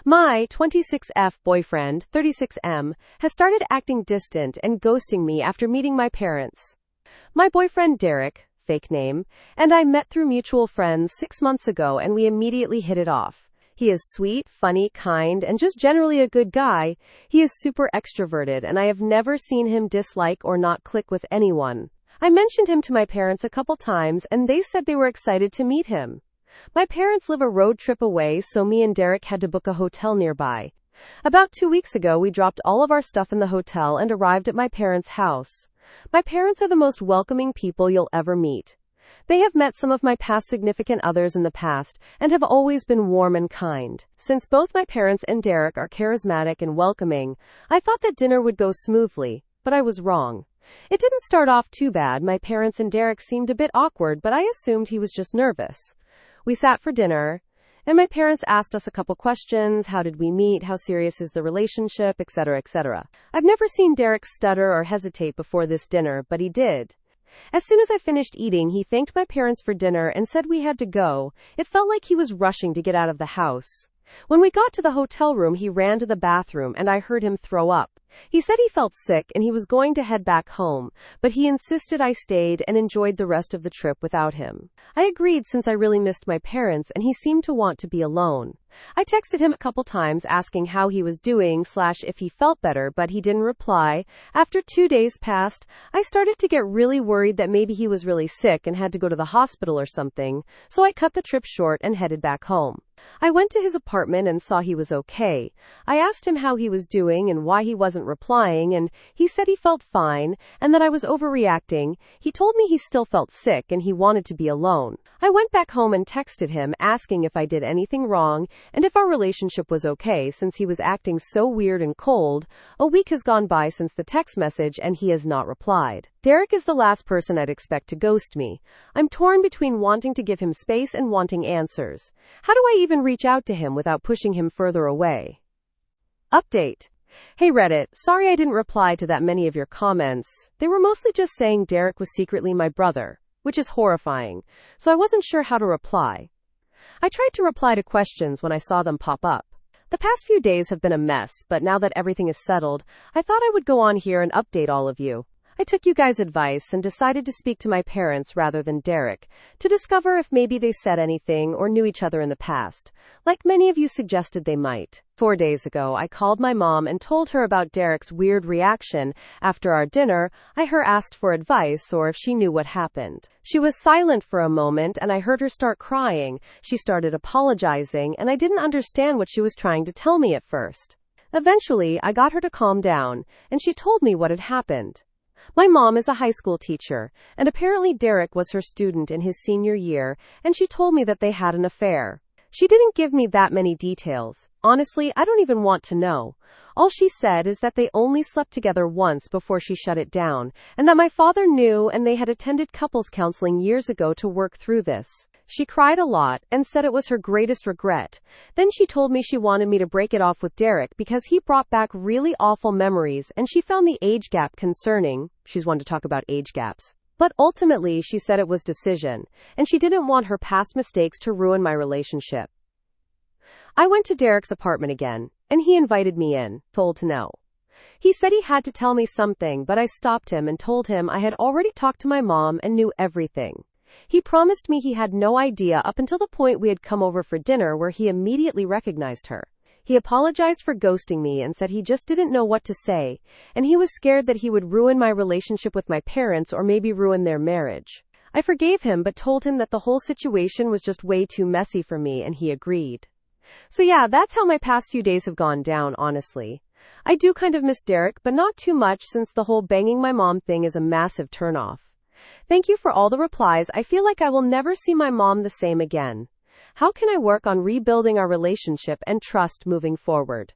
My 26F boyfriend, 36M, has started acting distant and ghosting me after meeting my parents. My boyfriend Derek, fake name, and I met through mutual friends 6 months ago and we immediately hit it off. He is sweet, funny, kind, and just generally a good guy. He is super extroverted and I have never seen him dislike or not click with anyone. I mentioned him to my parents a couple times and they said they were excited to meet him. My parents live a road trip away, so me and Derek had to book a hotel nearby. About 2 weeks ago, we dropped all of our stuff in the hotel and arrived at my parents' house. My parents are the most welcoming people you'll ever meet. They have met some of my past significant others in the past and have always been warm and kind. Since both my parents and Derek are charismatic and welcoming, I thought that dinner would go smoothly, but I was wrong. It didn't start off too bad. My parents and Derek seemed a bit awkward, but I assumed he was just nervous. We sat for dinner, and my parents asked us a couple questions. How did we meet? How serious is the relationship? Etc., etc. I've never seen Derek stutter or hesitate before this dinner, but he did. As soon as I finished eating, he thanked my parents for dinner and said we had to go. It felt like he was rushing to get out of the house. When we got to the hotel room, he ran to the bathroom and I heard him throw up. He said he felt sick and he was going to head back home, but he insisted I stayed and enjoyed the rest of the trip without him. I agreed since I really missed my parents and he seemed to want to be alone. I texted him a couple times asking how he was doing / if he felt better, but he didn't reply. After 2 days passed, I started to get really worried that maybe he was really sick and had to go to the hospital or something, so I cut the trip short and headed back home. I went to his apartment and saw he was okay. I asked him how he was doing and why he wasn't replying, and he said he felt fine and that I was overreacting. He told me he still felt sick and he wanted to be alone. I went back home and texted him asking if I did anything wrong and if our relationship was okay since he was acting so weird and cold. A week has gone by since the text message and he has not replied. Derek is the last person I'd expect to ghost me. I'm torn between wanting to give him space and wanting answers. How do I even reach out to him without pushing him further away? Update. Hey Reddit, sorry I didn't reply to that many of your comments. They were mostly just saying Derek was secretly my brother, which is horrifying, so I wasn't sure how to reply. I tried to reply to questions when I saw them pop up. The past few days have been a mess, but now that everything is settled, I thought I would go on here and update all of you. I took you guys' advice and decided to speak to my parents rather than Derek, to discover if maybe they said anything or knew each other in the past, like many of you suggested they might. 4 days ago, I called my mom and told her about Derek's weird reaction. After our dinner, I asked for advice or if she knew what happened. She was silent for a moment and I heard her start crying. She started apologizing and I didn't understand what she was trying to tell me at first. Eventually, I got her to calm down and she told me what had happened. My mom is a high school teacher, and apparently Derek was her student in his senior year, and she told me that they had an affair. She didn't give me that many details. Honestly, I don't even want to know. All she said is that they only slept together once before she shut it down, and that my father knew and they had attended couples counseling years ago to work through this. She cried a lot and said it was her greatest regret. Then she told me she wanted me to break it off with Derek because he brought back really awful memories and she found the age gap concerning. She's one to talk about age gaps. But ultimately, she said it was decision, and she didn't want her past mistakes to ruin my relationship. I went to Derek's apartment again, and he invited me in, told to no. He said he had to tell me something, but I stopped him and told him I had already talked to my mom and knew everything. He promised me he had no idea up until the point we had come over for dinner where he immediately recognized her. He apologized for ghosting me and said he just didn't know what to say, and he was scared that he would ruin my relationship with my parents or maybe ruin their marriage. I forgave him but told him that the whole situation was just way too messy for me and he agreed. So yeah, that's how my past few days have gone down, honestly. I do kind of miss Derek, but not too much since the whole banging my mom thing is a massive turnoff. Thank you for all the replies. I feel like I will never see my mom the same again. How can I work on rebuilding our relationship and trust moving forward?